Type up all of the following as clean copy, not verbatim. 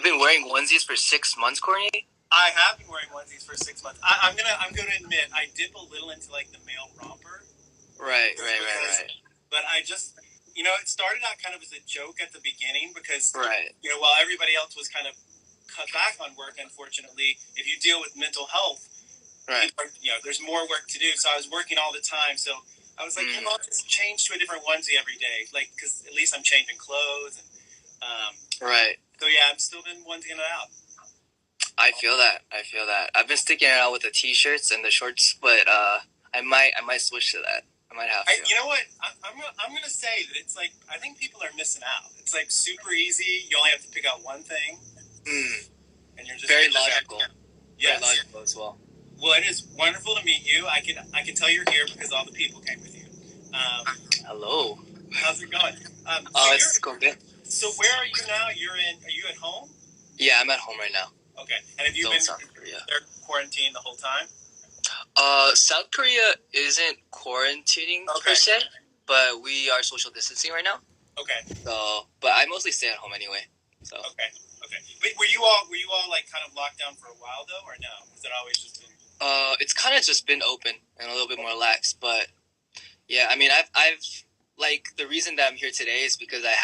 You've been wearing onesies for 6 months, Courtney? I have been wearing onesies for 6 months. I'm gonna admit I dip a little into like the male romper. Right. But I just, it started out kind of as a joke at the beginning because, Right. While everybody else was kind of cut back on work, unfortunately, if you deal with mental health, Right. There's more work to do. So I was working all the time. So I was like, I'll just change to a different onesie every day, like because at least I'm changing clothes. And, right. So yeah, I've still been onesieing it out. I feel that. I've been sticking it out with the t-shirts and the shorts, but I might switch to that. I might have to. You know what? I'm gonna say that it's like I think people are missing out. It's like super easy. You only have to pick out one thing, and you're just very logical. Yes. Very logical as well. Well, it is wonderful to meet you. I can tell you're here because all the people came with you. Hello. How's it going? It's going good. So where are you now? Are you at home? Yeah, I'm at home right now. Okay. And have you been South Korea? They're quarantined the whole time? South Korea isn't quarantining per se, but we are social distancing right now. Okay. So, but I mostly stay at home anyway. So. Okay. But were you all like kind of locked down for a while though, or no? Was it always just been? It's kind of just been open and a little bit more lax, but yeah, I mean, I've like the reason that I'm here today is because I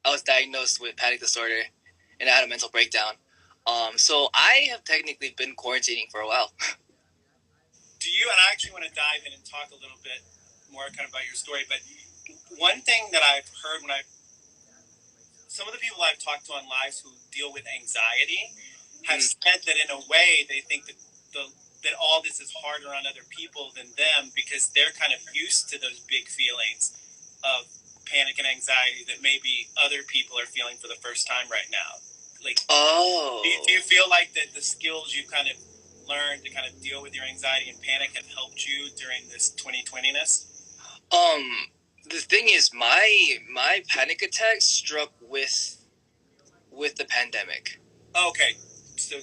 was diagnosed with panic disorder, and I had a mental breakdown. So I have technically been quarantining for a while. Do you? And I actually want to dive in and talk a little bit more kind of about your story. But one thing that I've heard some of the people I've talked to on lives who deal with anxiety have said that in a way they think that that all this is harder on other people than them because they're kind of used to those big feelings of panic and anxiety that maybe other people are feeling for the first time right now. Like, do you feel like that the skills you kind of learned to kind of deal with your anxiety and panic have helped you during this 2020-ness? The thing is, my panic attack struck with the pandemic. Okay, so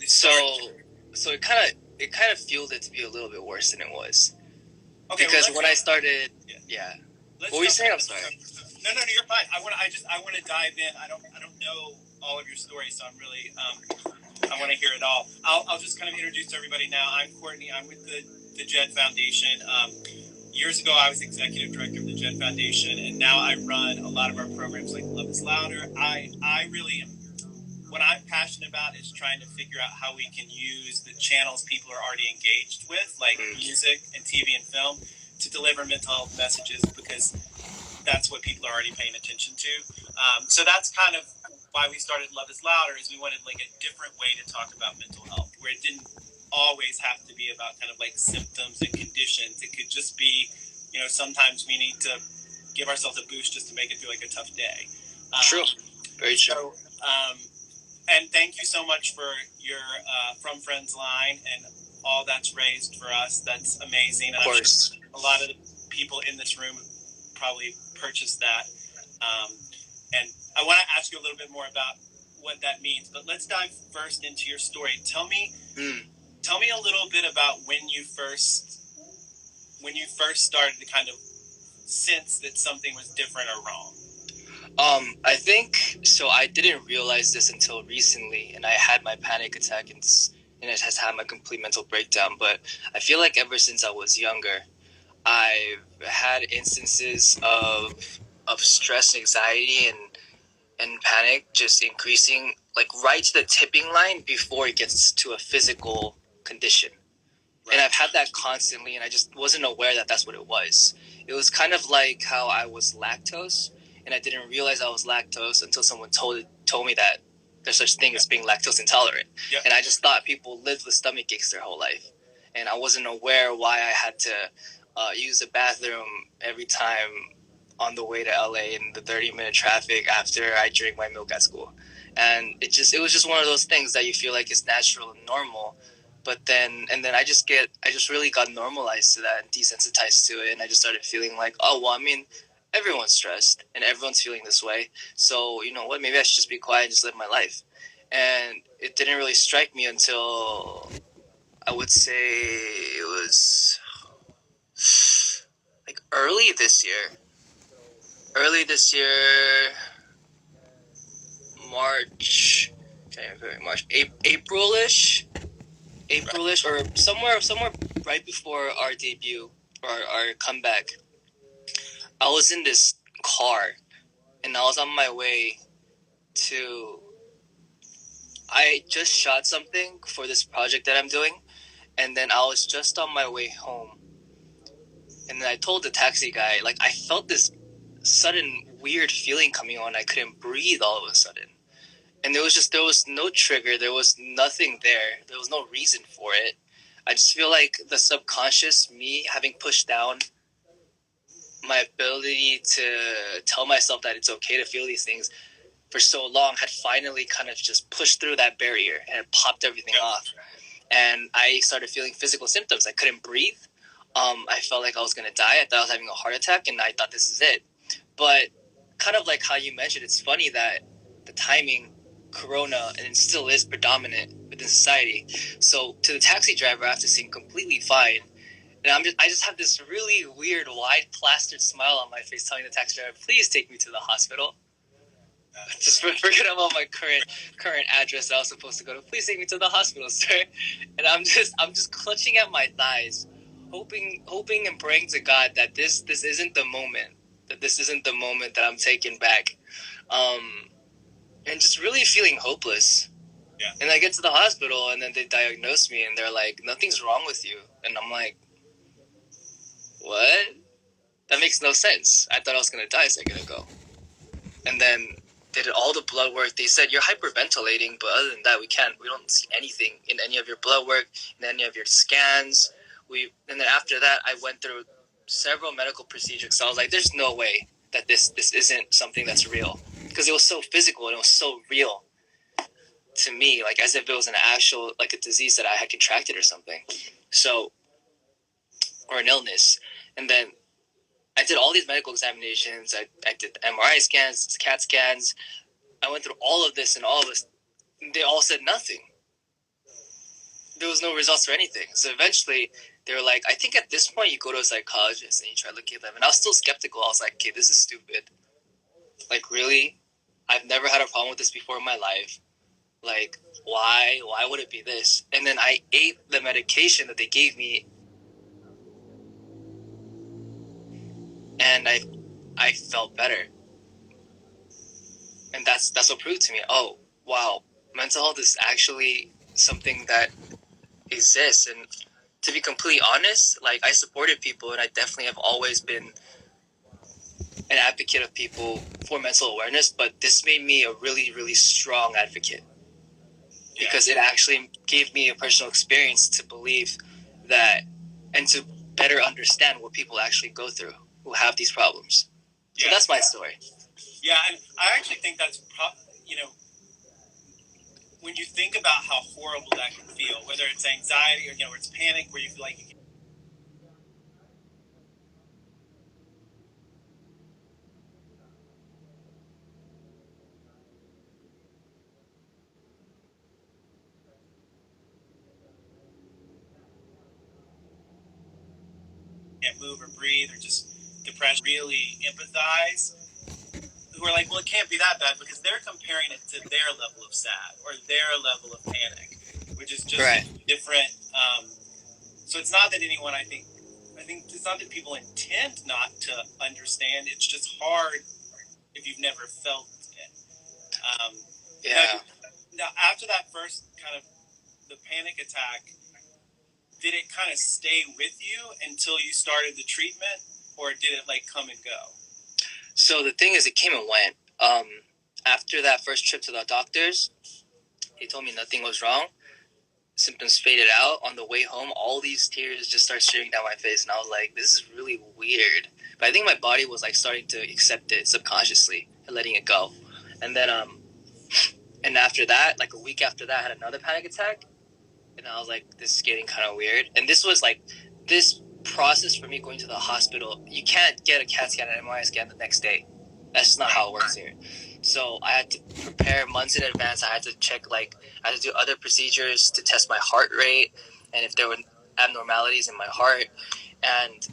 it kind of fueled it to be a little bit worse than it was. Okay, because when I started, yeah. What were you saying? I'm sorry. No, you're fine. I want to dive in. I don't know all of your stories, so I'm really I want to hear it all. I'll just kind of introduce everybody now. I'm Courtney. I'm with the Jed Foundation. Years ago, I was executive director of the Jed Foundation, and now I run a lot of our programs like Love is Louder. I really am. What I'm passionate about is trying to figure out how we can use the channels people are already engaged with, like music and TV and film, to deliver mental health messages because that's what people are already paying attention to. So that's kind of why we started Love is Louder, is we wanted like a different way to talk about mental health, where it didn't always have to be about kind of like symptoms and conditions. It could just be, sometimes we need to give ourselves a boost just to make it through like a tough day. True. Very true. And thank you so much for your From Friends line and all that's raised for us. That's amazing. Of course. I'm sure a lot of the people in this room probably purchased that. And I want to ask you a little bit more about what that means, but let's dive first into your story. Tell me a little bit about when you first started to kind of sense that something was different or wrong. I think so. I didn't realize this until recently, and I had my panic attack, and it has had my complete mental breakdown. But I feel like ever since I was younger, I've had instances of stress, anxiety, and panic just increasing, like right to the tipping line before it gets to a physical condition. Right. And I've had that constantly, and I just wasn't aware that that's what it was. It was kind of like how I was lactose, and I didn't realize I was lactose until someone told me that there's such thing as being lactose intolerant. Yep. And I just thought people lived with stomach aches their whole life, and I wasn't aware why I had to use the bathroom every time on the way to LA in the 30-minute traffic after I drank my milk at school. And it was just one of those things that you feel like is natural and normal, but then I just really got normalized to that and desensitized to it, and I just started feeling like, oh well, I mean, everyone's stressed and everyone's feeling this way, so you know what, maybe I should just be quiet and just live my life. And it didn't really strike me until I would say it was like early this year, March, January, February, March, Aprilish, or somewhere right before our debut or our comeback. I was in this car, and I was on my way to. I just shot something for this project that I'm doing, and then I was just on my way home, and then I told the taxi guy, like, I felt this sudden weird feeling coming on. I couldn't breathe all of a sudden, and there was no trigger, there was nothing there was no reason for it. I just feel like the subconscious me having pushed down my ability to tell myself that it's okay to feel these things for so long had finally kind of just pushed through that barrier and it popped everything off. And I started feeling physical symptoms. I couldn't breathe. I felt like I was going to die. I thought I was having a heart attack, and I thought this is it. But kind of like how you mentioned, it's funny that the timing, Corona, and it still is predominant within society. So to the taxi driver, I have to seem completely fine. And I just have this really weird, wide, plastered smile on my face, telling the taxi driver, "Please take me to the hospital." Just forget about my current address that I was supposed to go to. "Please take me to the hospital, sir." And I'm just clutching at my thighs, hoping and praying to God that this isn't the moment. That this isn't the moment that I'm taken back. And just really feeling hopeless. Yeah. And I get to the hospital, and then they diagnose me, and they're like, "Nothing's wrong with you." And I'm like, "What? That makes no sense. I thought I was gonna die a second ago." And then they did all the blood work. They said, "You're hyperventilating, but other than that, we don't see anything in any of your blood work, in any of your scans." And then after that, I went through several medical procedures. So I was like, "There's no way that this isn't something that's real," because it was so physical and it was so real to me, like as if it was an actual, like a disease that I had contracted or something, so, or an illness. And then I did all these medical examinations. I did MRI scans, CAT scans. I went through all of this and all of this. They all said nothing. There was no results for anything. So eventually, they were like, "I think at this point you go to a psychologist and you try looking at them." And I was still skeptical. I was like, "Okay, this is stupid. Like, really? I've never had a problem with this before in my life. Like, why would it be this?" And then I ate the medication that they gave me, and I felt better. And that's what proved to me, oh wow, mental health is actually something that exists. And to be completely honest, like, I supported people, and I definitely have always been an advocate of people for mental awareness, but this made me a really, really strong advocate, because it actually gave me a personal experience to believe that, and to better understand what people actually go through who have these problems. So that's my story. Yeah, and I actually think that's, when you think about how horrible that can feel, whether it's anxiety or, or it's panic, where you feel like you can't move or breathe or just depression, really empathize, who are like, well, it can't be that bad, because they're comparing it to their level of sad or their level of panic, which is just different. So it's not that anyone, I think it's not that people intend not to understand. It's just hard if you've never felt it. Now, after that first kind of the panic attack, did it kind of stay with you until you started the treatment, or did it like come and go? So the thing is, it came and went. After that first trip to the doctors, he told me nothing was wrong. Symptoms faded out. On the way home, all these tears just started streaming down my face, and I was like, "This is really weird." But I think my body was like starting to accept it subconsciously and letting it go. And then, and after that, like a week after that, I had another panic attack, and I was like, "This is getting kind of weird." And this was like this process for me going to the hospital. You can't get a CAT scan and MRI scan the next day. That's not how it works here. So I had to prepare months in advance. I had to check, like, I had to do other procedures to test my heart rate and if there were abnormalities in my heart. And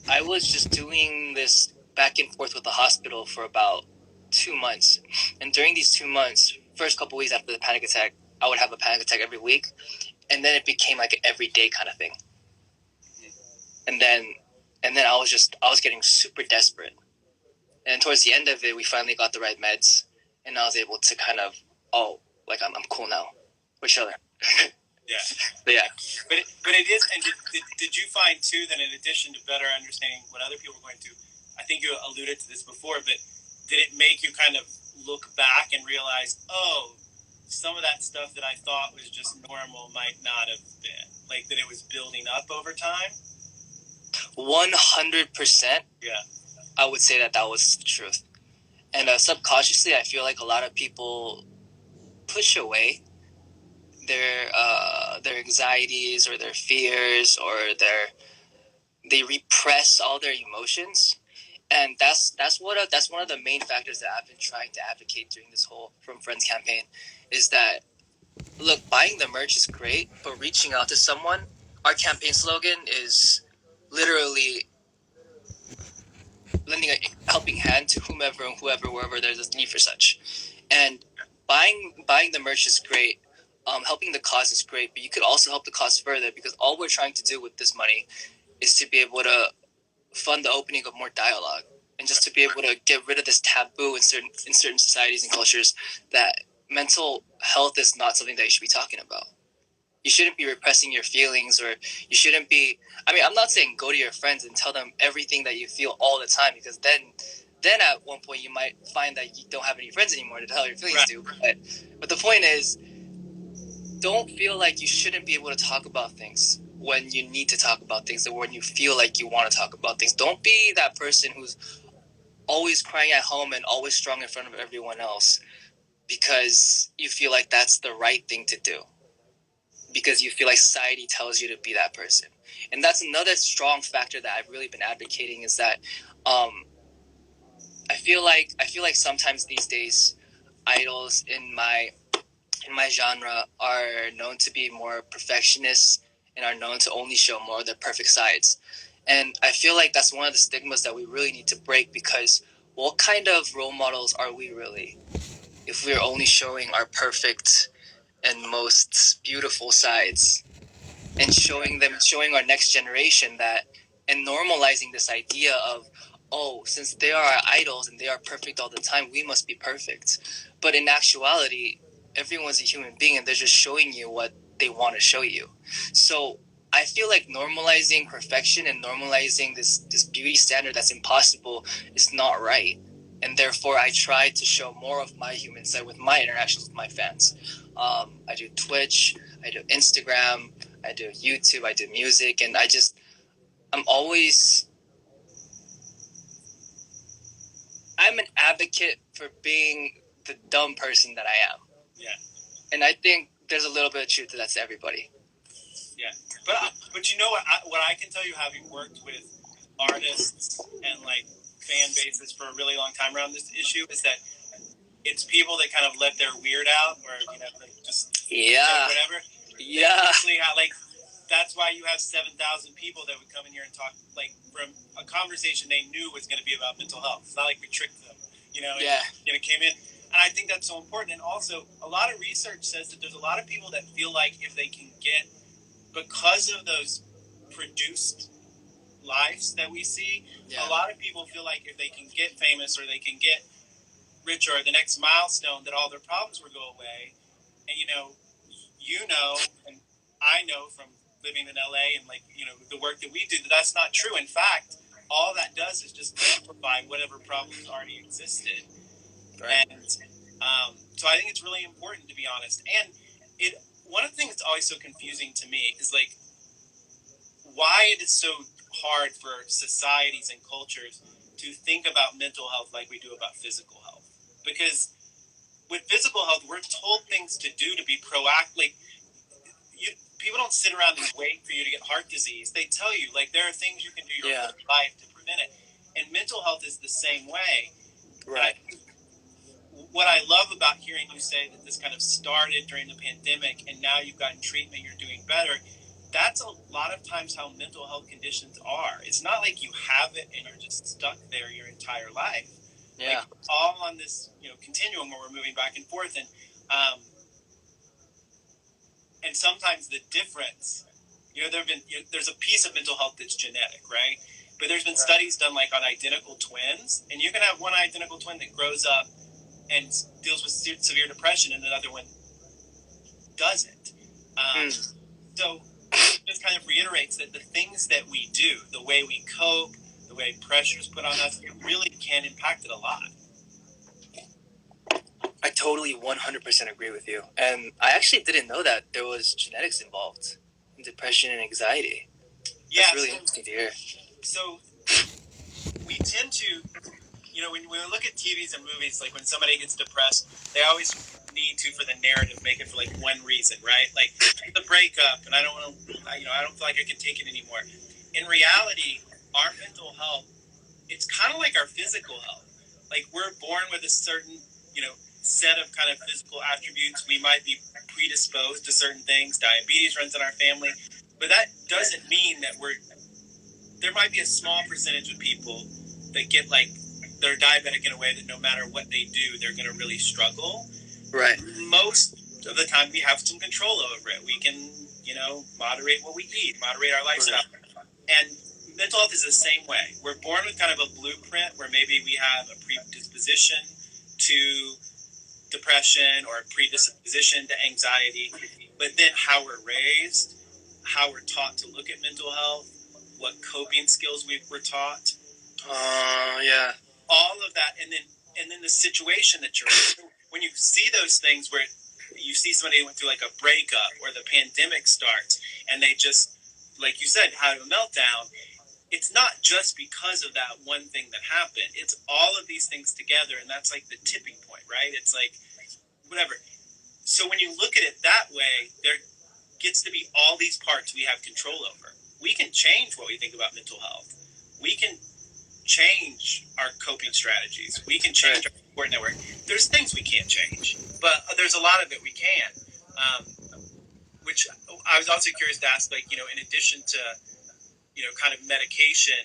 I was just doing this back and forth with the hospital for about 2 months, and during these 2 months, first couple weeks after the panic attack, I would have a panic attack every week, and then it became like an everyday kind of thing. And then I was getting super desperate. And towards the end of it, we finally got the right meds, and I was able to kind of, like I'm cool now with each other. Yeah. But yeah. But it is, and did you find too that in addition to better understanding what other people were going through, I think you alluded to this before, but did it make you kind of look back and realize, some of that stuff that I thought was just normal might not have been, like that it was building up over time? 100%. Yeah. I would say that was the truth. And subconsciously, I feel like a lot of people push away their anxieties or their fears, or they repress all their emotions, and that's one of the main factors that I've been trying to advocate during this whole From Friends campaign, is that, look, buying the merch is great, but reaching out to someone, our campaign slogan is literally lending a helping hand to whomever and whoever, wherever there's a need for such. And buying the merch is great. Helping the cause is great, but you could also help the cause further, because all we're trying to do with this money is to be able to fund the opening of more dialogue, and just to be able to get rid of this taboo in certain societies and cultures that mental health is not something that you should be talking about. You shouldn't be repressing your feelings, or you shouldn't be. I mean, I'm not saying go to your friends and tell them everything that you feel all the time, because then at one point you might find that you don't have any friends anymore to tell your feelings to. But the point is, don't feel like you shouldn't be able to talk about things when you need to talk about things, or when you feel like you want to talk about things. Don't be that person who's always crying at home and always strong in front of everyone else because you feel like that's the right thing to do, because you feel like society tells you to be that person. And that's another strong factor that I've really been advocating, is that I feel like sometimes these days idols in my genre are known to be more perfectionists and are known to only show more of their perfect sides. And I feel like that's one of the stigmas that we really need to break, because what kind of role models are we really if we're only showing our perfect and most beautiful sides, and showing our next generation that, and normalizing this idea of, since they are our idols and they are perfect all the time, we must be perfect. But in actuality, everyone's a human being, and they're just showing you what they want to show you. So I feel like normalizing perfection and normalizing this beauty standard that's impossible is not right. And therefore, I try to show more of my human side with my interactions with my fans. I do Twitch, I do Instagram, I do YouTube, I do music, and I'm an advocate for being the dumb person that I am. Yeah. And I think there's a little bit of truth to that to everybody. Yeah. But you know what I can tell you, having worked with artists and like fan bases for a really long time around this issue, is that it's people that kind of let their weird out, or like just whatever. Yeah. Like that's why you have 7,000 people that would come in here and talk, like, from a conversation they knew was going to be about mental health. It's not like we tricked them, Yeah. And came in. And I think that's so important. And also, a lot of research says that there's a lot of people that feel like if they can get, because of those produced lives that we see, a lot of people feel like if they can get famous, or they can get rich, or the next milestone, that all their problems will go away. And and I know from living in LA and, like, the work that we do, that's not true. In fact, all that does is just amplify whatever problems already existed. Right. And so I think it's really important, to be honest. And one of the things that's always so confusing to me is, like, why it is so hard for societies and cultures to think about mental health like we do about physical health. Because with physical health, we're told things to do to be proactive. Like, people don't sit around and wait for you to get heart disease. They tell you, like, there are things you can do your whole life to prevent it. And mental health is the same way. Right. What I love about hearing you say that this kind of started during the pandemic and now you've gotten treatment, you're doing better, that's a lot of times how mental health conditions are. It's not like you have it and you're just stuck there your entire life. Yeah. Like all on this, continuum where we're moving back and forth, and sometimes the difference, there's a piece of mental health that's genetic, right? But there's been studies done like on identical twins, and you can have one identical twin that grows up and deals with severe depression, and another one doesn't. So it just kind of reiterates that the things that we do, the way we cope, the way pressure's put on us, it really can impact it a lot. I totally 100% agree with you. And I actually didn't know that there was genetics involved in depression and anxiety. That's really interesting to hear. So we tend to, when we look at TVs and movies, like when somebody gets depressed, they always need to, for the narrative, make it for like one reason, right? Like the breakup, and I don't feel like I can take it anymore. In reality, our mental health, it's kind of like our physical health. Like we're born with a certain, set of kind of physical attributes. We might be predisposed to certain things. Diabetes runs in our family, but that doesn't mean that there might be a small percentage of people that get like they're diabetic in a way that no matter what they do, they're going to really struggle. Right. Most of the time, we have some control over it. We can, moderate what we eat, moderate our lifestyle. Right. And mental health is the same way. We're born with kind of a blueprint where maybe we have a predisposition to depression or a predisposition to anxiety, but then how we're raised, how we're taught to look at mental health, what coping skills we're taught. Yeah. All of that, and then the situation that you're in. When you see those things where you see somebody went through like a breakup or the pandemic starts and they just, like you said, have a meltdown, it's not just because of that one thing that happened. It's all of these things together, and that's like the tipping point, right? It's like whatever. So when you look at it that way, there gets to be all these parts we have control over. We can change what we think about mental health. We can change our coping strategies. We can change our support network. There's things we can't change, but there's a lot of it we can. Which I was also curious to ask, like, in addition to, kind of medication,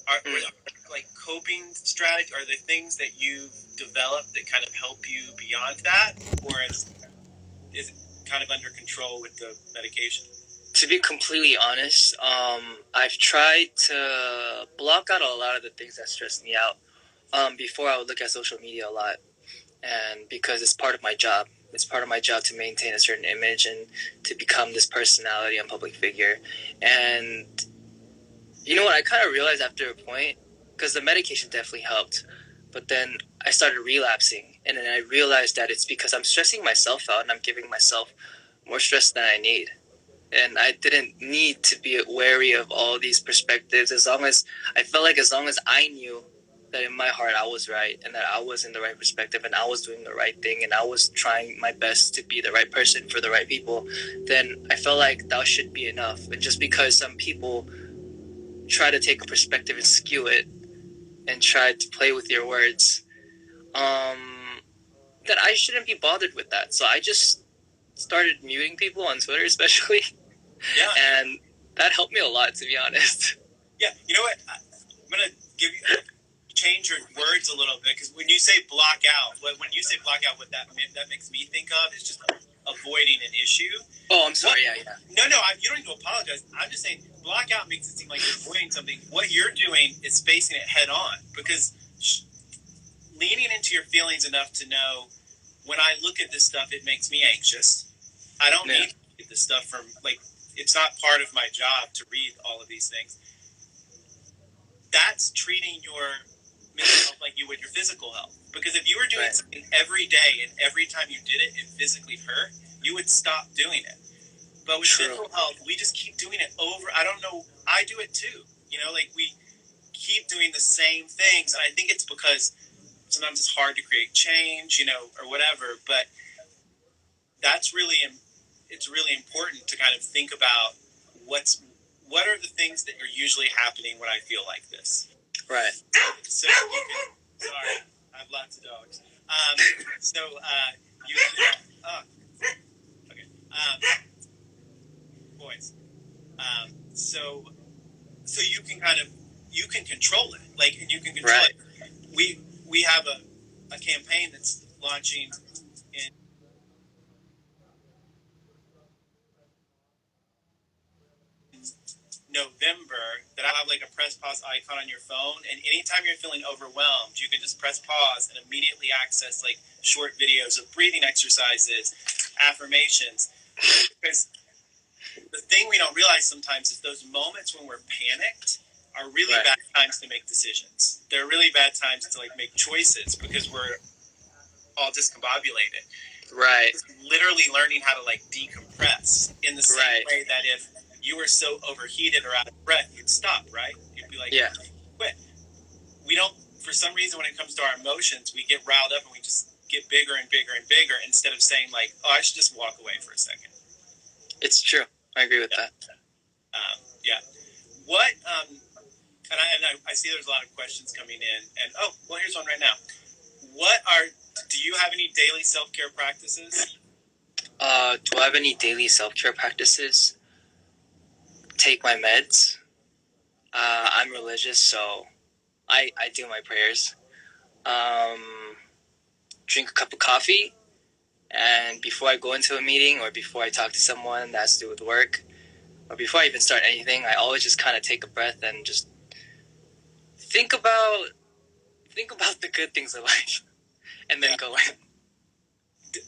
are like coping strategies, are there things that you've developed that kind of help you beyond that, or is it kind of under control with the medication? To be completely honest, I've tried to block out a lot of the things that stress me out. Before I would look at social media a lot, and because it's part of my job. It's part of my job to maintain a certain image and to become this personality and public figure. And you know what? I kind of realized after a point, because the medication definitely helped, but then I started relapsing, and then I realized that it's because I'm stressing myself out and I'm giving myself more stress than I need. And I didn't need to be wary of all these perspectives. As long as I knew that in my heart I was right and that I was in the right perspective and I was doing the right thing and I was trying my best to be the right person for the right people, then I felt like that should be enough. And just because some people try to take a perspective and skew it and try to play with your words, that I shouldn't be bothered with that. So I just started muting people on Twitter, especially. Yeah. And that helped me a lot, to be honest. Yeah, you know what? I'm going to change your words a little bit, because when you say block out, what that makes me think of is just avoiding an issue. Oh, I'm sorry. Yeah. No, you don't need to apologize. I'm just saying block out makes it seem like you're avoiding something. What you're doing is facing it head on, because leaning into your feelings enough to know, when I look at this stuff, it makes me anxious. I don't need to get this stuff from, like, it's not part of my job to read all of these things. That's treating your mental health like you would your physical health. Because if you were doing something every day and every time you did it, it physically hurt, you would stop doing it. But with mental health, we just keep doing it over. I don't know. I do it too. Like we keep doing the same things. And I think it's because sometimes it's hard to create change, or whatever. But it's really important to kind of think about what are the things that are usually happening when I feel like this. Right. So you can, sorry, I have lots of dogs. You can, okay. Boys. So you can you can control it, and you can control it. we have a campaign that's launching in November that I have like a press pause icon on your phone, and anytime you're feeling overwhelmed, you can just press pause and immediately access like short videos of breathing exercises, affirmations. Because the thing we don't realize sometimes is those moments when we're panicked are really Right. bad times to make decisions. They're really bad times to like make choices because we're all discombobulated. Right. It's literally learning how to like decompress in the same Right. way that if you were so overheated or out of breath, you'd stop, right? You'd be like, Yeah. quit. We don't, for some reason, when it comes to our emotions, we get riled up and we just get bigger and bigger and bigger instead of saying like, oh, I should just walk away for a second. It's true. I agree with that. Yeah. What, I see there's a lot of questions coming in, and oh, well, here's one right now. Do you have any daily self-care practices? Do I have any daily self-care practices? Take my meds. I'm religious, so I do my prayers. Drink a cup of coffee, and before I go into a meeting or before I talk to someone that has to do with work, or before I even start anything, I always just kind of take a breath and just think about the good things of life, and then go in.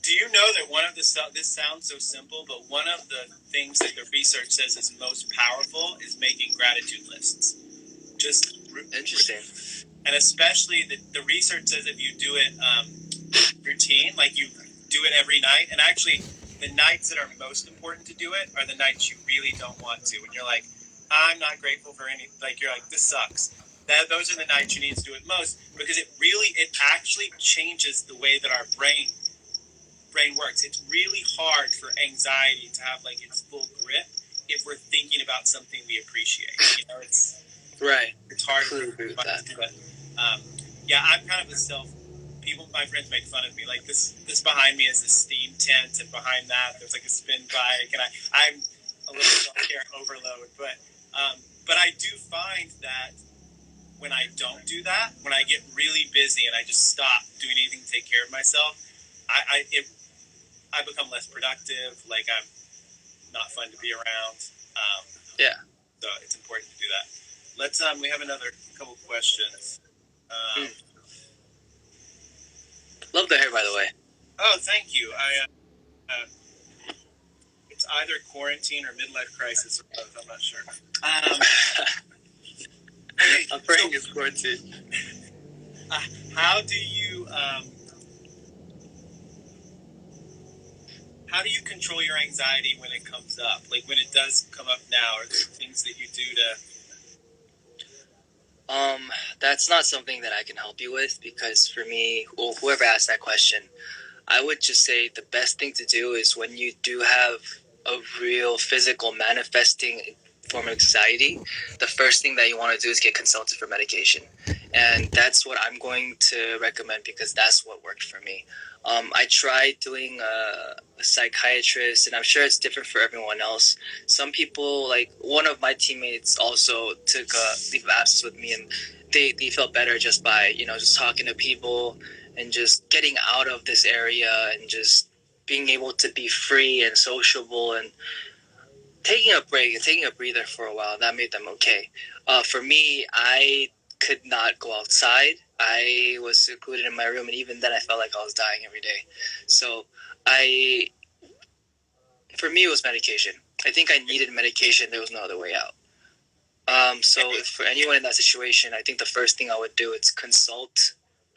Do you know that this sounds so simple, but one of the things that the research says is most powerful is making gratitude lists. Just Interesting. And especially the research says if you do it routine, like you do it every night, and actually the nights that are most important to do it are the nights you really don't want to. When you're like, I'm not grateful for any, like you're like, this sucks. Those are the nights you need to do it most, because it actually changes the way that our brain works. It's really hard for anxiety to have like its full grip if we're thinking about something we appreciate. You know, it's right. It's hard to agree with that. But yeah, I'm kind of my friends make fun of me. Like this behind me is a steam tent, and behind that there's like a spin bike, and I'm a little self-care overload. But I do find that when I don't do that, when I get really busy and I just stop doing anything to take care of myself, I become less productive. Like I'm not fun to be around. Yeah. So it's important to do that. Let's we have another couple questions. Love the hair, by the way. Oh, thank you. It's either quarantine or midlife crisis or both. I'm not sure. Okay, I'm praying it's quarantine. How do you control your anxiety when it comes up? Like when it does come up now, or things that you do to... That's not something that I can help you with, because for me, or whoever asked that question, I would just say the best thing to do is when you do have a real physical manifesting form of anxiety, the first thing that you want to do is get consulted for medication. And that's what I'm going to recommend, because that's what worked for me. I tried doing a psychiatrist, and I'm sure it's different for everyone else. Some people, like one of my teammates also took a leave of absence with me, and they felt better just by, just talking to people and just getting out of this area and just being able to be free and sociable and taking a break and taking a breather for a while. That made them okay. For me, I could not go outside. I was secluded in my room, and even then I felt like I was dying every day. So for me, it was medication. I think I needed medication. There was no other way out. So for anyone in that situation, I think the first thing I would do is consult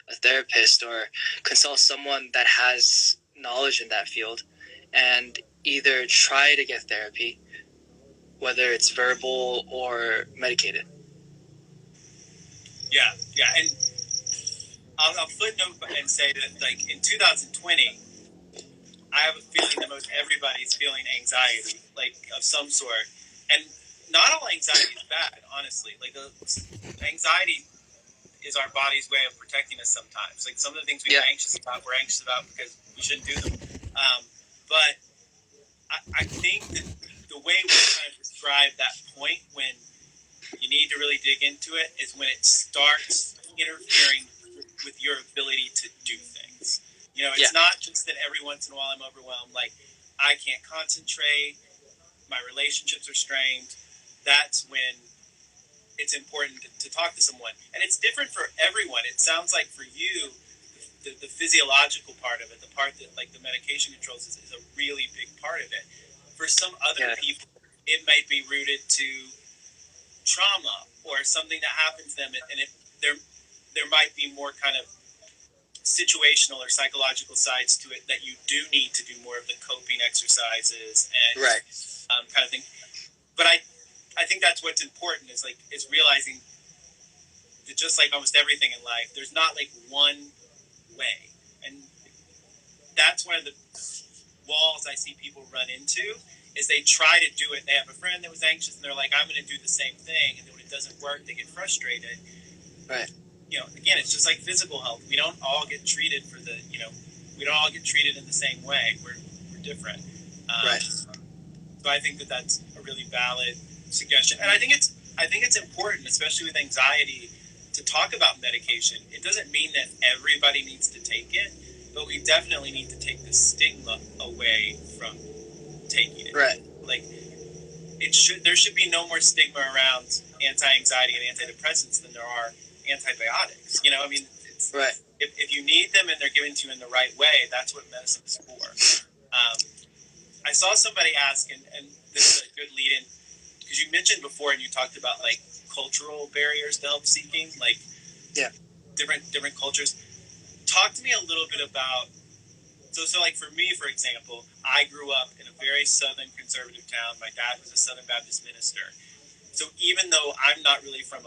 a therapist or consult someone that has knowledge in that field, and either try to get therapy, whether it's verbal or medicated. Yeah, and I'll footnote and say that, like, in 2020, I have a feeling that most everybody's feeling anxiety, like, of some sort. And not all anxiety is bad, honestly. Like, anxiety is our body's way of protecting us sometimes. Like, some of the things we're anxious about because we shouldn't do them. But I think that the way we kind of describe that point when you need to really dig into it is when it starts interfering with with your ability to do things. You know, it's not just that every once in a while I'm overwhelmed, like I can't concentrate, my relationships are strained. That's when it's important to talk to someone. And it's different for everyone. It sounds like for you, the physiological part of it, the part that like the medication controls is a really big part of it. For some other people, it might be rooted to trauma or something that happened to them, and there might be more kind of situational or psychological sides to it that you do need to do more of the coping exercises and kind of thing. But I think that's what's important is realizing that just like almost everything in life, there's not like one way, and that's one of the walls I see people run into is they try to do it. They have a friend that was anxious, and they're like, "I'm going to do the same thing," and then when it doesn't work, they get frustrated. Right. You know, again, it's just like physical health. We don't all get treated we don't all get treated in the same way. We're different. Right. So I think that that's a really valid suggestion, and I think it's important, especially with anxiety, to talk about medication. It doesn't mean that everybody needs to take it, but we definitely need to take the stigma away from taking it. Right. Like there should be no more stigma around anti-anxiety and antidepressants than there are antibiotics. You know, I mean, right. If you need them and they're given to you in the right way, that's what medicine is for. I saw somebody ask, and this is a good lead-in, because you mentioned before and you talked about like cultural barriers to help seeking, like different cultures. Talk to me a little bit about so like for me, for example, I grew up in a very southern conservative town. My dad was a Southern Baptist minister. So even though I'm not really from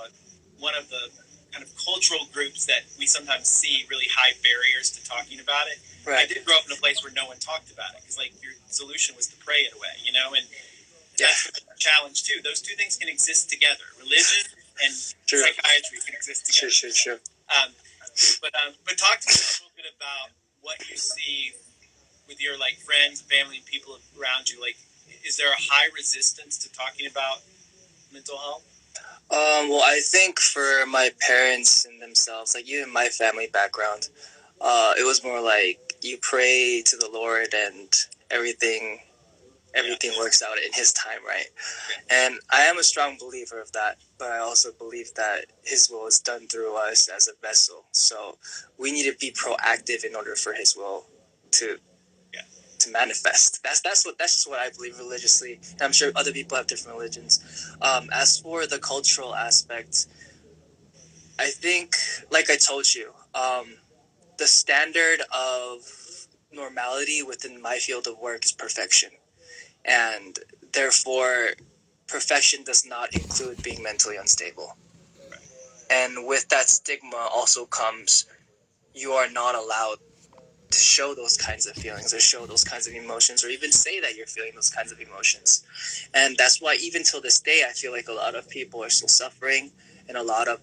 one of the kind of cultural groups that we sometimes see really high barriers to talking about it, I did grow up in a place where no one talked about it because like your solution was to pray it away, you know, and that's a challenge too. Those two things can exist together. Religion and psychiatry can exist together. Sure. But talk to me a little bit about what you see with your like friends, family, and people around you. Like, is there a high resistance to talking about mental health? Well, I think for my parents and themselves, like even my family background, it was more like you pray to the Lord and everything works out in His time, right? And I am a strong believer of that, but I also believe that His will is done through us as a vessel. So we need to be proactive in order for His will to manifest. That's just what I believe religiously, and I'm sure other people have different religions. As for the cultural aspect, I think, like I told you, the standard of normality within my field of work is perfection, and therefore, perfection does not include being mentally unstable. And with that stigma also comes you are not allowed to show those kinds of feelings or show those kinds of emotions or even say that you're feeling those kinds of emotions. And that's why even till this day I feel like a lot of people are still suffering, and a lot of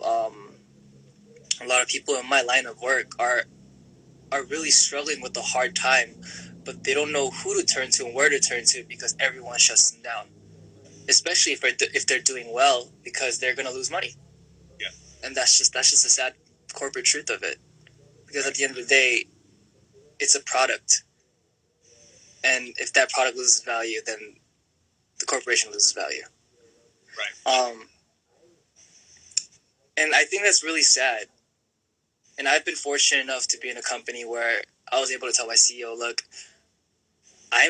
people in my line of work are really struggling with a hard time, but they don't know who to turn to and where to turn to because everyone shuts them down, especially if they're doing well, because they're going to lose money. And that's just a sad corporate truth of it, because at the end of the day, it's a product, and if that product loses value, then the corporation loses value. And I think that's really sad. And I've been fortunate enough to be in a company where I was able to tell my CEO, look, I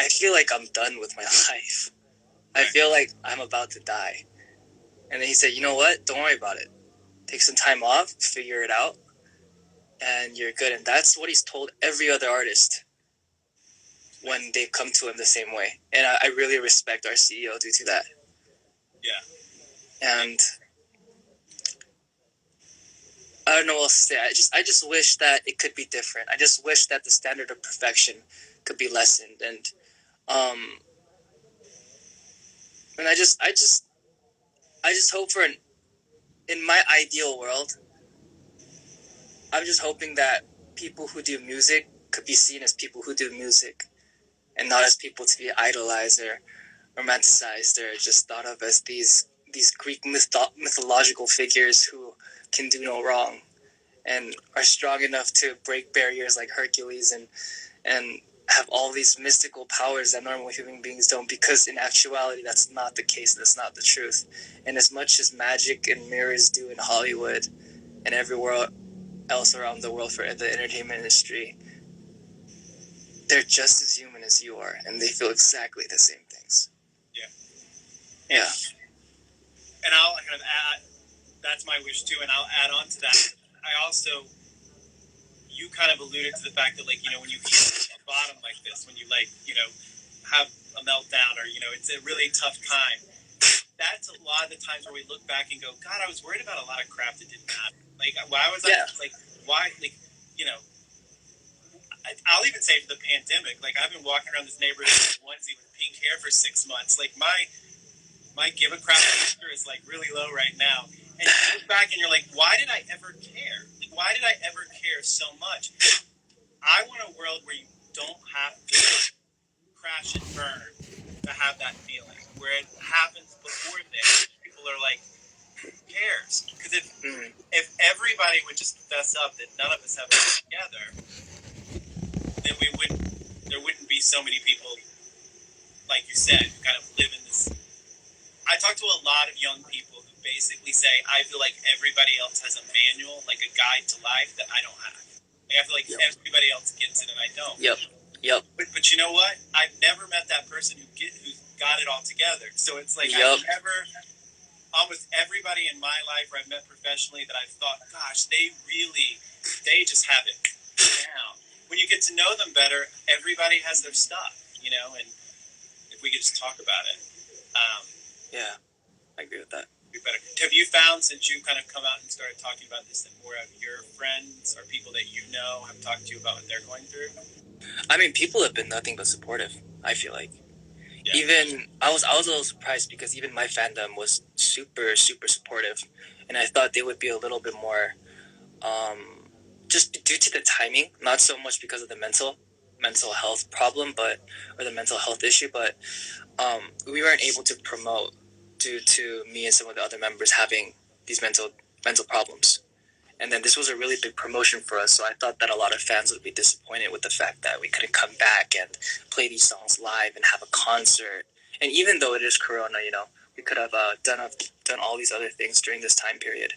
feel like I'm done with my life. I feel like I'm about to die. And then he said, you know what? Don't worry about it. Take some time off, figure it out, and you're good. And that's what he's told every other artist when they come to him the same way. And I really respect our CEO due to that. And I don't know what else to say. I just wish that it could be different. I just wish that the standard of perfection could be lessened. And I just hope for in my ideal world, I'm just hoping that people who do music could be seen as people who do music, and not as people to be idolized or romanticized or just thought of as these Greek mythological figures who can do no wrong. and are strong enough to break barriers like Hercules and have all these mystical powers that normal human beings don't, because in actuality that's not the case. That's not the truth. And as much as magic and mirrors do in Hollywood and everywhere else around the world for the entertainment industry, they're just as human as you are, and they feel exactly the same things. Yeah. And I'll kind of add, that's my wish too, and I'll add on to that. I also, you kind of alluded to the fact that, like, you know, when you hit a bottom like this, when you, like, you know, have a meltdown, or, you know, it's a really tough time, that's a lot of the times where we look back and go, God, I was worried about a lot of crap that didn't matter. Like, why was I, like, why, like, you know, I'll even say for the pandemic, like, I've been walking around this neighborhood in a onesie with pink hair for 6 months. Like, my give a crap factor is, like, really low right now. And you look back and you're like, why did I ever care? Like, why did I ever care so much? I want a world where you don't have to crash and burn to have that feeling, where it happens before this. People are like, who cares? Because if everybody would just fess up that none of us have it together, then there wouldn't be so many people, like you said, who kind of live in this. I talk to a lot of young people who basically say, I feel like everybody else has a manual, like a guide to life that I don't have. Like, I feel like everybody else gets it and I don't. Yep. But you know what? I've never met that person who got it all together. So it's like I've never, almost everybody in my life where I've met professionally that I've thought, gosh, they just have it down. When you get to know them better, everybody has their stuff, you know, and if we could just talk about it. Yeah, I agree with that. Be better. Have you found, since you kind of come out and started talking about this, that more of your friends or people that you know have talked to you about what they're going through? I mean, people have been nothing but supportive, I feel like. Yeah. Even I was a little surprised because even my fandom was super supportive, and I thought they would be a little bit more, just due to the timing, not so much because of the mental health problem, or the mental health issue, but we weren't able to promote due to me and some of the other members having these mental problems. And then this was a really big promotion for us, so I thought that a lot of fans would be disappointed with the fact that we couldn't come back and play these songs live and have a concert. And even though it is Corona, you know, we could have done all these other things during this time period.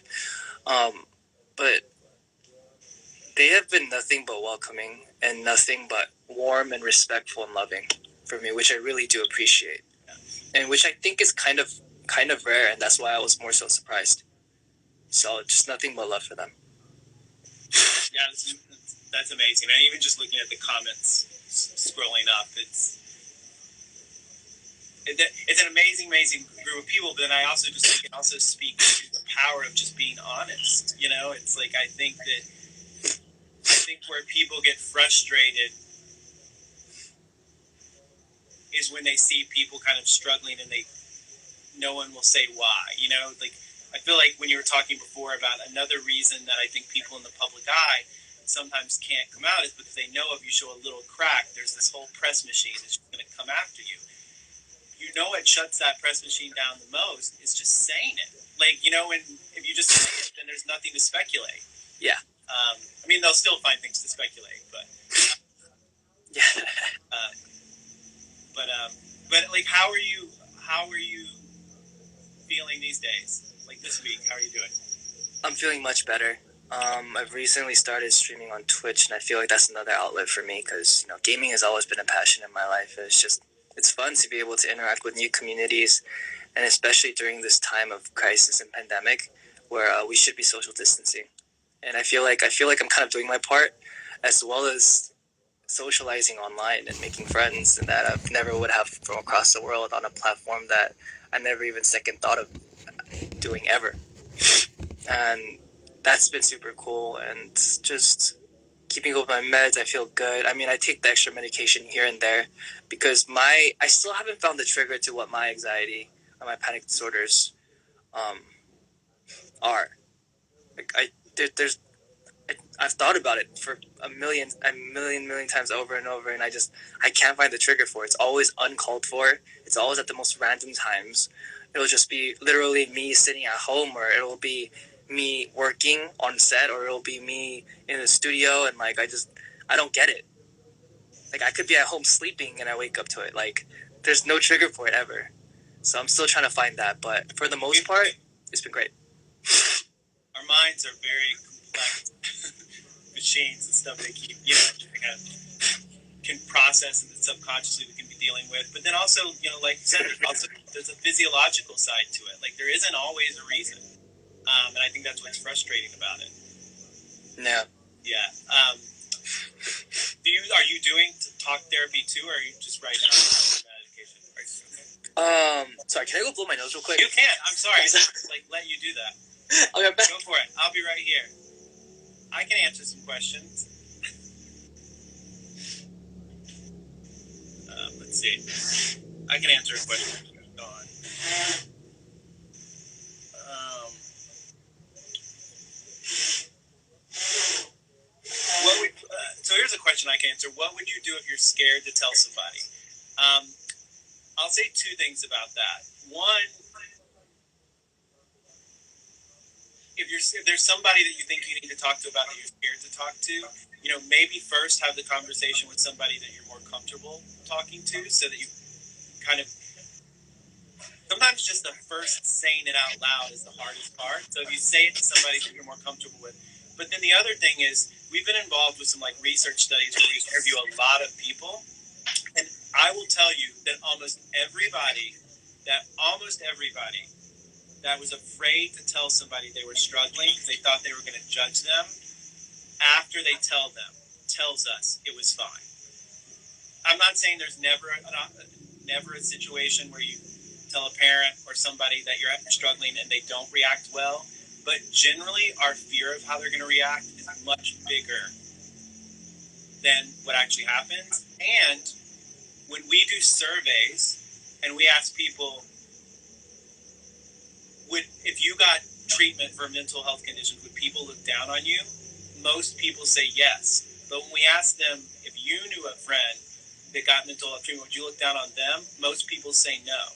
But they have been nothing but welcoming and nothing but warm and respectful and loving for me, which I really do appreciate, and which I think is kind of rare, and that's why I was more so surprised. So just nothing but love for them. Yeah, that's amazing. And even just looking at the comments, scrolling up, it's an amazing group of people. But then I also just think it also speaks to the power of just being honest. You know, it's like I think where people get frustrated is when they see people kind of struggling and no one will say why. You know, like I feel like when you were talking before about another reason that I think people in the public eye sometimes can't come out is because they know if you show a little crack, there's this whole press machine that's just going to come after you. You know what shuts that press machine down the most is just saying it. Like, you know, and if you just say it, then there's nothing to speculate. Yeah. I mean, they'll still find things to speculate, but yeah. But like, how are you feeling these days? Like this week, how are you doing? I'm feeling much better. I've recently started streaming on Twitch, and I feel like that's another outlet for me because, you know, gaming has always been a passion in my life. It's fun to be able to interact with new communities, and especially during this time of crisis and pandemic, where we should be social distancing. And I feel like I'm kind of doing my part, as well as socializing online and making friends, and that I've never would have from across the world on a platform that I never even second thought of doing ever. And that's been super cool, and just keeping up with my meds, I feel good. I mean, I take the extra medication here and there because I still haven't found the trigger to what my anxiety or my panic disorders are. Like I've thought about it for a million times over and over, and I can't find the trigger for it. It's always uncalled for. It's always at the most random times. It'll just be literally me sitting at home, or it'll be me working on set, or it'll be me in the studio, and like I don't get it. Like I could be at home sleeping and I wake up to it. Like there's no trigger for it ever. So I'm still trying to find that, but for the most part, it's been great. Our minds are very complex machines and stuff they keep, you know, kind of can process and that subconsciously we can be dealing with. But then also, you know, like you said, there's a physiological side to it. Like there isn't always a reason, and I think that's what's frustrating about it. Yeah. Yeah. Are you doing talk therapy too, or are you just right now medication? Sorry, can I go blow my nose real quick? You can. I'm sorry. I just, like let you do that. Okay, I'm back. Go for it. I'll be right here. I can answer some questions. Let's see. I can answer a question. Go on. So here's a question I can answer. What would you do if you're scared to tell somebody? I'll say two things about that. One, if there's somebody that you think you need to talk to about that you're scared to talk to, you know, maybe first have the conversation with somebody that you're more comfortable talking to, so that you kind of sometimes just the first saying it out loud is the hardest part. So if you say it to somebody that you're more comfortable with. But then the other thing is we've been involved with some like research studies where we interview a lot of people, and I will tell you that almost everybody that was afraid to tell somebody they were struggling because they thought they were going to judge them, after they tells us it was fine. I'm not saying there's never a situation where you tell a parent or somebody that you're struggling and they don't react well, but generally our fear of how they're going to react is much bigger than what actually happens. And when we do surveys and we ask people, if you got treatment for mental health conditions, would people look down on you? Most people say yes. But when we ask them, if you knew a friend that got mental health treatment, would you look down on them? Most people say no.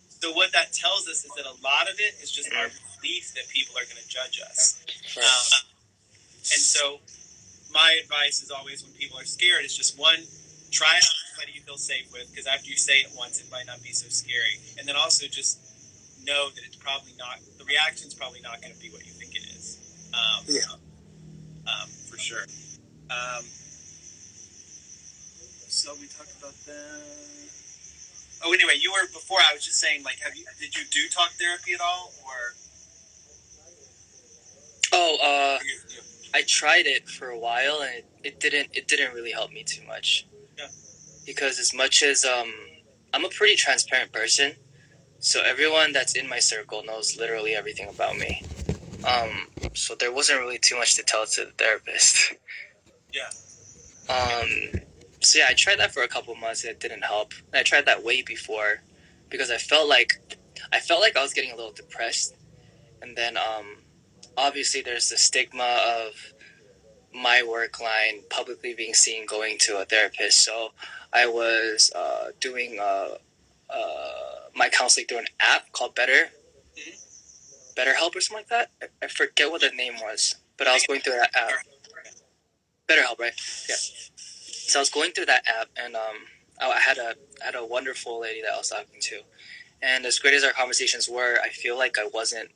So what that tells us is that a lot of it is just our belief that people are going to judge us. And so my advice is always when people are scared, it's just one, try it on somebody you feel safe with, because after you say it once, it might not be so scary. And then also just know that it's probably not, the reaction's probably not going to be what you think it is. For sure. So we talked about that. Oh, anyway, before I was just saying, like, did you do talk therapy at all, or? I tried it for a while and it didn't really help me too much. Yeah. Because as much as I'm a pretty transparent person, so everyone that's in my circle knows literally everything about me. So there wasn't really too much to tell to the therapist. Yeah. So yeah, I tried that for a couple months and it didn't help. And I tried that way before because I felt like I was getting a little depressed. And then obviously there's the stigma of my work line publicly being seen going to a therapist. So I was doing my counseling through an app called BetterHelp or something like that. I forget what the name was, but I was going through that app. BetterHelp, right? Yeah. So I was going through that app, and I had a wonderful lady that I was talking to, and as great as our conversations were, I feel like I wasn't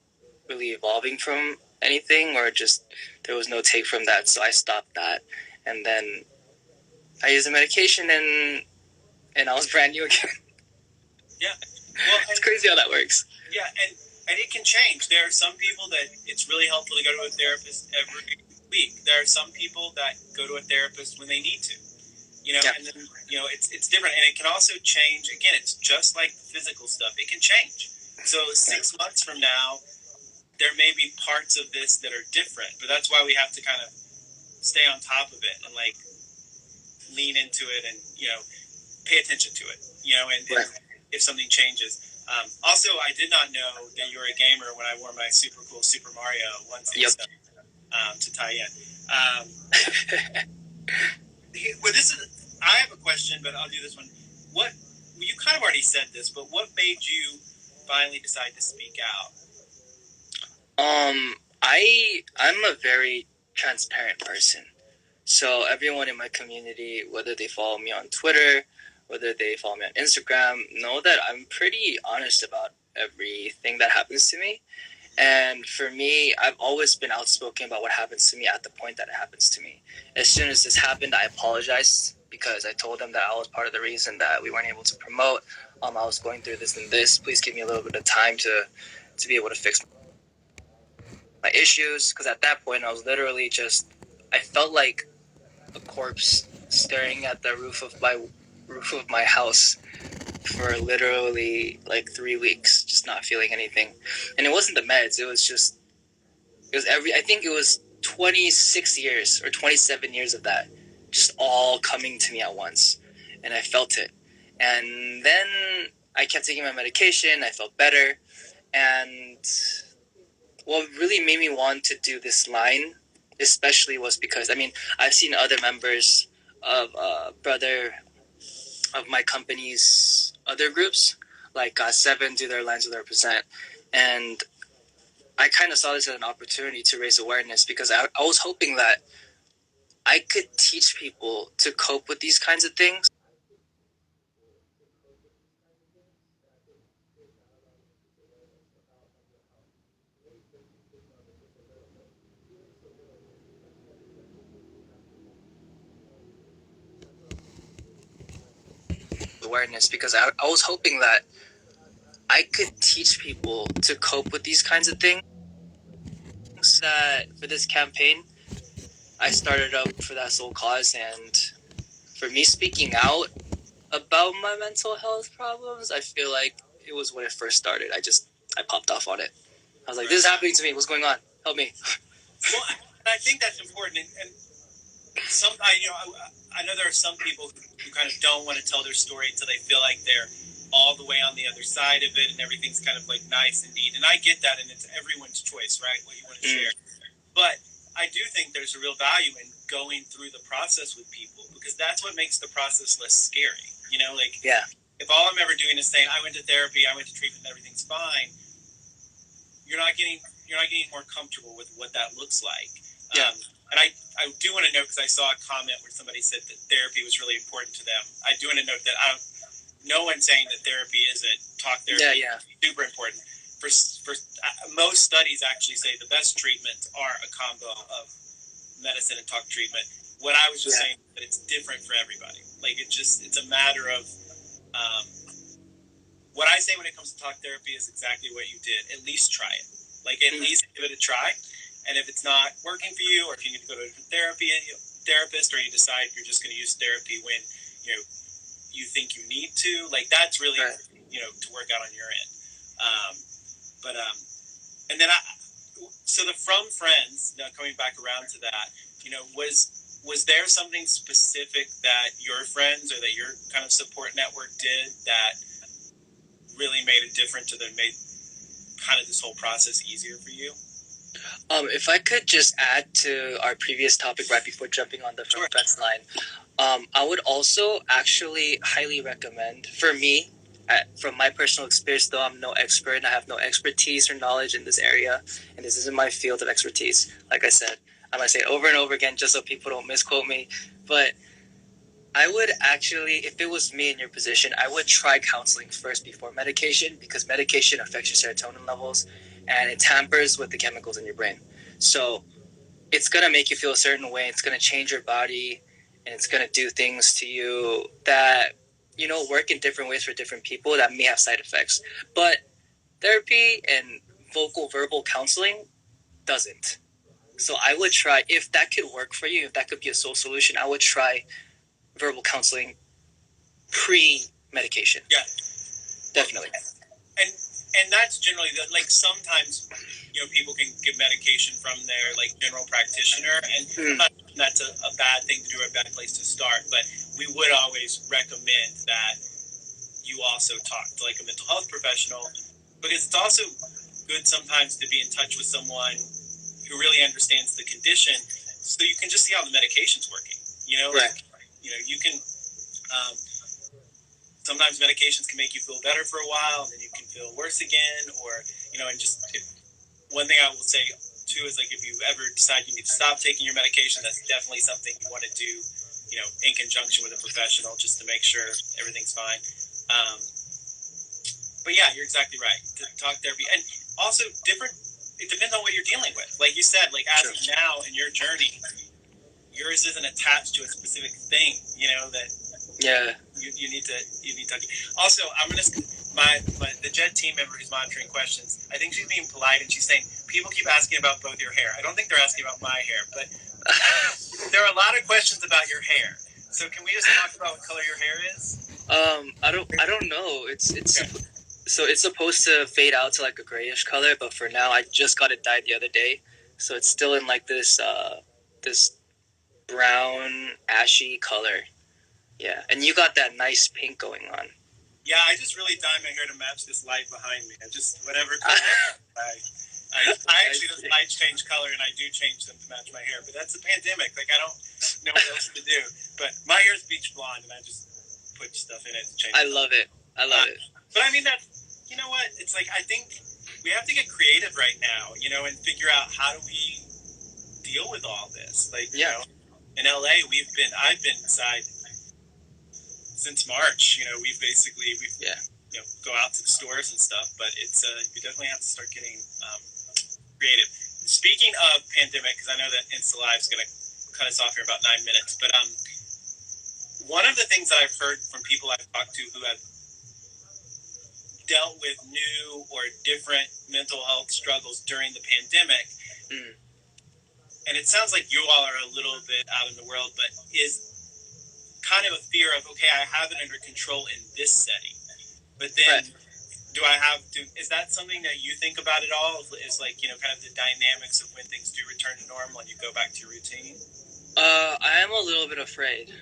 really evolving from anything, or just there was no take from that. So I stopped that, and then I used the medication, and I was brand new again. Yeah. Well, it's crazy how that works. Yeah, and it can change. There are some people that it's really helpful to go to a therapist every week. There are some people that go to a therapist when they need to. You know, and then, you know, it's different. And it can also change. Again, it's just like physical stuff. It can change. So 6 months from now, there may be parts of this that are different. But that's why we have to kind of stay on top of it and, like, lean into it and, you know, pay attention to it, you know, and if something changes. Also, I did not know that you were a gamer when I wore my super cool Super Mario onesie stuff, to tie in. Well, I have a question, but I'll do this one. You kind of already said this, but what made you finally decide to speak out? I'm a very transparent person. So everyone in my community, whether they follow me on Twitter, whether they follow me on Instagram, know that I'm pretty honest about everything that happens to me. And for me, I've always been outspoken about what happens to me at the point that it happens to me. As soon as this happened, I apologized because I told them that I was part of the reason that we weren't able to promote. I was going through this and this. Please give me a little bit of time to be able to fix my issues. Because at that point, I was literally just, I felt like a corpse staring at the roof of my house for literally like 3 weeks, just not feeling anything. And it wasn't the meds. I think it was 26 years or 27 years of that just all coming to me at once. And I felt it. And then I kept taking my medication. I felt better. And what really made me want to do this line, especially, was because, I mean, I've seen other members of brother of my company's other groups, like Seven, do their lines with their percent. And I kind of saw this as an opportunity to raise awareness because I was hoping that I could teach people to cope with these kinds of things. Awareness because I was hoping that I could teach people to cope with these kinds of things. That for this campaign, I started up for that sole cause, and for me speaking out about my mental health problems, I feel like it was when it first started. I popped off on it. I was like, "This is happening to me. What's going on? Help me." Well, I think that's important, and I know there are some people who kind of don't want to tell their story until they feel like they're all the way on the other side of it, and everything's kind of like nice and neat. And I get that, and it's everyone's choice, right? What you want to share. But I do think there's a real value in going through the process with people because that's what makes the process less scary. Yeah, if all I'm ever doing is saying I went to therapy, I went to treatment, and everything's fine, you're not getting more comfortable with what that looks like. Yeah. And I do want to note because I saw a comment where somebody said that therapy was really important to them. I do want to note that no one's saying that therapy isn't. Talk therapy Yeah. super important. For most studies actually say the best treatments are a combo of medicine and talk treatment. What I was just saying that it's different for everybody. Like it's a matter of um, what I say when it comes to talk therapy is exactly what you did. At least try it. Like at least give it a try. And if it's not working for you, or if you need to go to a different therapist, or you decide you're just going to use therapy when you think you need to, like that's really to work out on your end. But and then so the from friends. Now coming back around to that, was there something specific that your friends or that your kind of support network did that really made a difference, or that made kind of this whole process easier for you? If I could just add to our previous topic right before jumping on the front fence line, I would also actually highly recommend, for me, from my personal experience, though I'm no expert and I have no expertise or knowledge in this area, and this isn't my field of expertise, like I said, I might say it over and over again just so people don't misquote me, but I would actually, if it was me in your position, I would try counseling first before medication because medication affects your serotonin levels and it tampers with the chemicals in your brain. So it's going to make you feel a certain way. It's going to change your body and it's going to do things to you that, work in different ways for different people that may have side effects. But therapy and verbal counseling doesn't. So I would try, if that could work for you, if that could be a sole solution, I would try verbal counseling pre-medication. Yeah, Definitely. and that's generally like sometimes people can get medication from their like general practitioner, and that's a bad thing to do, or a bad place to start. But we would always recommend that you also talk to like a mental health professional, because it's also good sometimes to be in touch with someone who really understands the condition, so you can just see how the medication's working. You can sometimes medications can make you feel better for a while, and then you can feel worse again, or and just one thing I will say too is like if you ever decide you need to stop taking your medication, that's definitely something you want to do, in conjunction with a professional, just to make sure everything's fine. But yeah, you're exactly right. Talk therapy, and also different. It depends on what you're dealing with. Like you said, like as of now in your journey, yours isn't attached to a specific thing. That you need to Also, I'm gonna the JED team member who's monitoring questions. I think she's being polite and she's saying people keep asking about both your hair. I don't think they're asking about my hair, but there are a lot of questions about your hair. So can we just talk about what color your hair is? I don't know. It's okay. So it's supposed to fade out to like a grayish color, but for now I just got it dyed the other day, so it's still in like this brown ashy color. Yeah, and you got that nice pink going on. Yeah, I just really dye my hair to match this light behind me. I just whatever color I actually just light change color, and I do change them to match my hair. But that's a pandemic. Like I don't know what else to do. But my hair is beach blonde, and I just put stuff in it to change. I love it. But I mean, that's, you know what? It's like, I think we have to get creative right now, and figure out how do we deal with all this. Like, in LA, I've been inside since March. We've go out to the stores and stuff, but it's, we definitely have to start getting creative. Speaking of pandemic, because I know that Insta Live is going to cut us off here in about 9 minutes, but one of the things that I've heard from people I've talked to who have dealt with new or different mental health struggles during the pandemic, and it sounds like you all are a little bit out in the world, but is kind of a fear of, okay, I have it under control in this setting, but then do I have to, is that something that you think about at all? Is like, kind of the dynamics of when things do return to normal and you go back to your routine? I am a little bit afraid.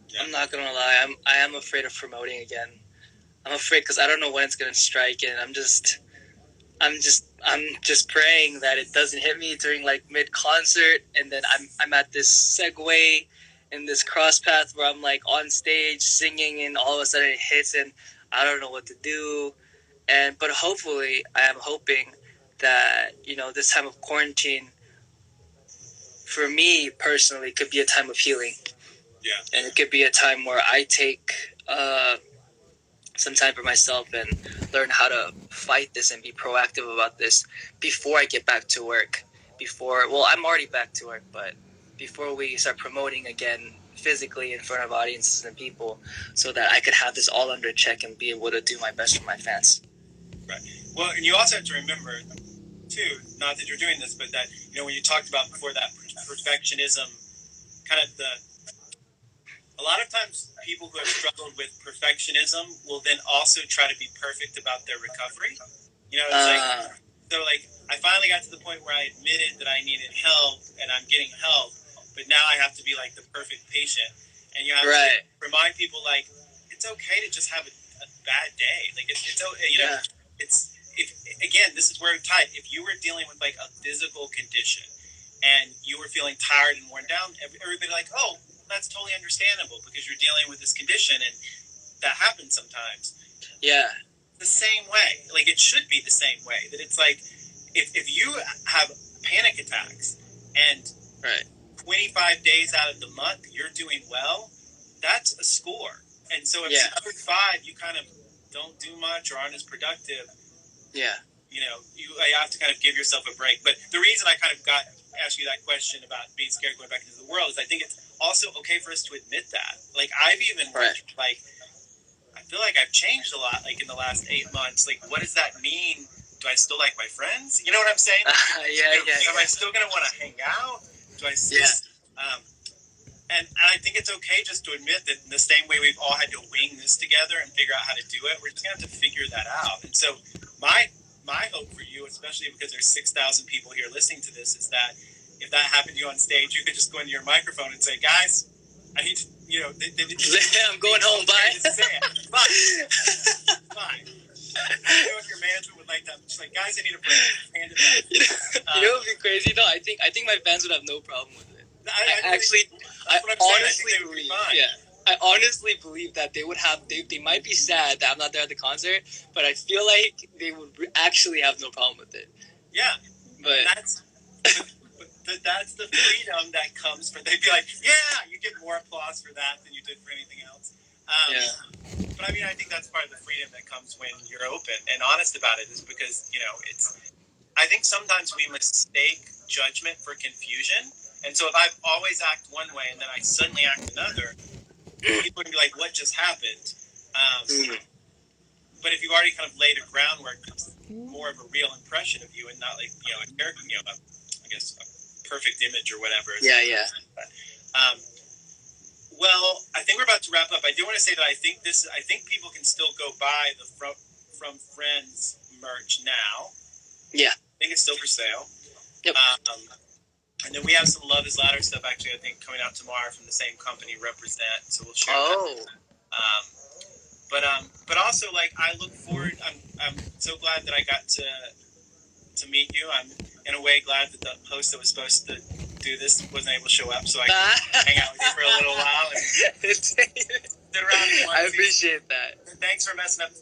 Yeah. I'm not gonna lie. I am afraid of promoting again. I'm afraid because I don't know when it's gonna strike, and I'm just praying that it doesn't hit me during like mid concert, and then I'm at this segue in this cross path where I'm like on stage singing, and all of a sudden it hits, and I don't know what to do. But hopefully, I am hoping that this time of quarantine, for me personally, could be a time of healing. Yeah. And it could be a time where I take some time for myself and learn how to fight this and be proactive about this before I get back to work. I'm already back to work, but before we start promoting again physically in front of audiences and people, so that I could have this all under check and be able to do my best for my fans. Right. Well, and you also have to remember, too, not that you're doing this, but that, when you talked about before that perfectionism, kind of a lot of times people who have struggled with perfectionism will then also try to be perfect about their recovery. I finally got to the point where I admitted that I needed help and I'm getting help, but now I have to be like the perfect patient. And you have to remind people, like, it's okay to just have a bad day. Like, it's again, this is where it's tight. If you were dealing with like a physical condition and you were feeling tired and worn down, everybody like, oh, that's totally understandable because you're dealing with this condition and that happens sometimes. Yeah. The same way. Like, it should be the same way. That it's like, if you have panic attacks and 25 days out of the month you're doing well, that's a score. And so if the other 5 you kind of don't do much or aren't as productive, you have to kind of give yourself a break. But the reason I kind of asked you that question about being scared going back into the world is I think it's also okay for us to admit that. Like, I've even like, I feel like I've changed a lot, like in the last 8 months. Like, what does that mean? Do I still like my friends? You know what I'm saying? Am I still going to want to hang out? Do I still, and I think it's okay just to admit that in the same way we've all had to wing this together and figure out how to do it, we're just going to have to figure that out. And so my hope for you, especially because there's 6,000 people here listening to this, is that if that happened to you on stage, you could just go into your microphone and say, guys, I need to, I'm going home, bye. Fine. I don't know if your management would like that, but just like, guys, I need a break. Hand it back. It would be crazy. No, I think my fans would have no problem with it. I honestly believe that they would have. They might be sad that I'm not there at the concert, but I feel like they would actually have no problem with it. Yeah, But that's the freedom that comes from. They'd be like, yeah, you get more applause for that than you did for anything else. But I mean, I think that's part of the freedom that comes when you're open and honest about it. Is because it's. I think sometimes we mistake judgment for confusion, and so if I've always act one way and then I suddenly act another, people are gonna be like, "What just happened?" But if you've already kind of laid a groundwork, it's more of a real impression of you and not like a character, I guess a perfect image or whatever. Yeah. Well, I think we're about to wrap up. I do want to say that I think people can still go buy the from Friends merch now. Yeah. I think it's still for sale. Yep. And then we have some Love is Louder stuff actually, I think, coming out tomorrow from the same company, Represent. So we'll share that. But also, like, I look forward. I'm so glad that I got to meet you. I'm in a way glad that the host that was supposed to do this wasn't able to show up, so I can hang out with you for a little while and sit around. I appreciate that. Thanks for messing up.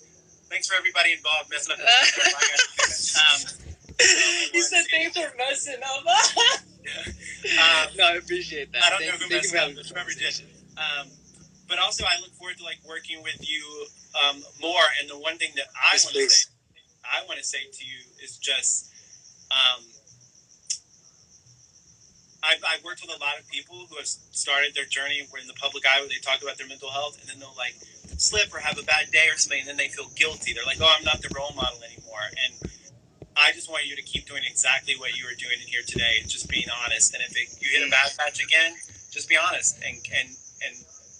Thanks for everybody involved messing up. He said thanks for messing up. No, I appreciate that. I don't know who messed up, but whoever did. But also, I look forward to like working with you more. And the one thing that I want to say to you is just, I've worked with a lot of people who have started their journey in the public eye where they talk about their mental health, and then they'll like slip or have a bad day or something, and then they feel guilty. They're like, "Oh, I'm not the role model anymore." And I just want you to keep doing exactly what you were doing in here today, just being honest. And if you hit a bad patch again, just be honest. And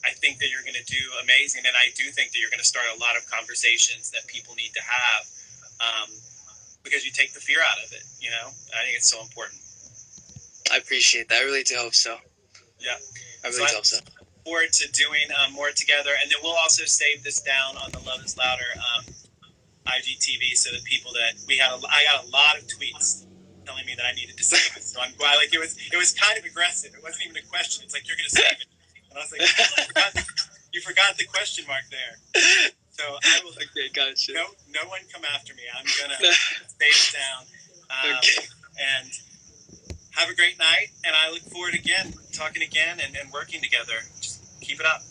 I think that you're going to do amazing. And I do think that you're going to start a lot of conversations that people need to have because you take the fear out of it. I think it's so important. I appreciate that. I really do hope so. Yeah. I really hope so. I look forward to doing more together. And then we'll also save this down on the Love is Louder IGTV so that people that I got a lot of tweets telling me that I needed to save it. So I'm glad. Like it was kind of aggressive. It wasn't even a question. It's like, you're going to save it. And I was like, you forgot the question mark there. So I will. Okay, gotcha. No one come after me. I'm going to save it down. And have a great night. And I look forward talking again and working together. Just keep it up.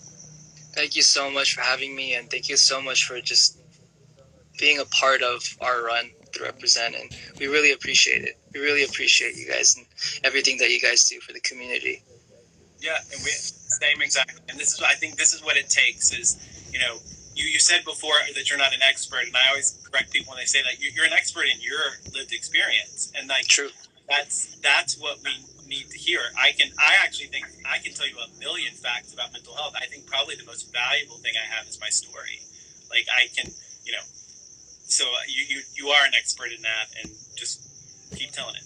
Thank you so much for having me. And thank you so much for just being a part of our run to Represent, and we really appreciate it. We really appreciate you guys and everything that you guys do for the community. Yeah, and same exactly. And I think this is what it takes is, you said before that you're not an expert, and I always correct people when they say that you're an expert in your lived experience, and like true. That's what we need to hear. I actually think I can tell you a million facts about mental health. I think probably the most valuable thing I have is my story. Like I can, So you are an expert in that, and just keep telling it.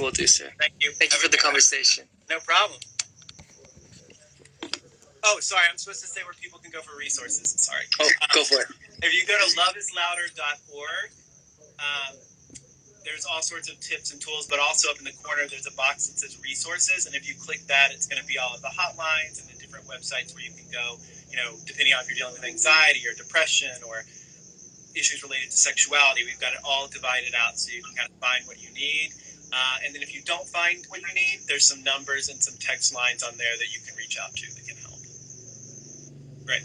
Will do, sir. Thank you. Thank you for the conversation. No problem. Oh, sorry. I'm supposed to say where people can go for resources. Sorry. Oh, go for it. If you go to loveislouder.org, there's all sorts of tips and tools, but also up in the corner, there's a box that says resources. And if you click that, it's going to be all of the hotlines and the different websites where you can go, depending on if you're dealing with anxiety or depression or issues related to sexuality. We've got it all divided out so you can kind of find what you need. And then if you don't find what you need, there's some numbers and some text lines on there that you can reach out to that can help. Great.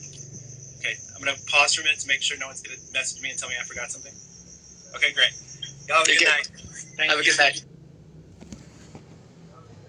Okay, I'm going to pause for a minute to make sure no one's going to message me and tell me I forgot something. Okay, great. Y'all have a good night. Have a good night.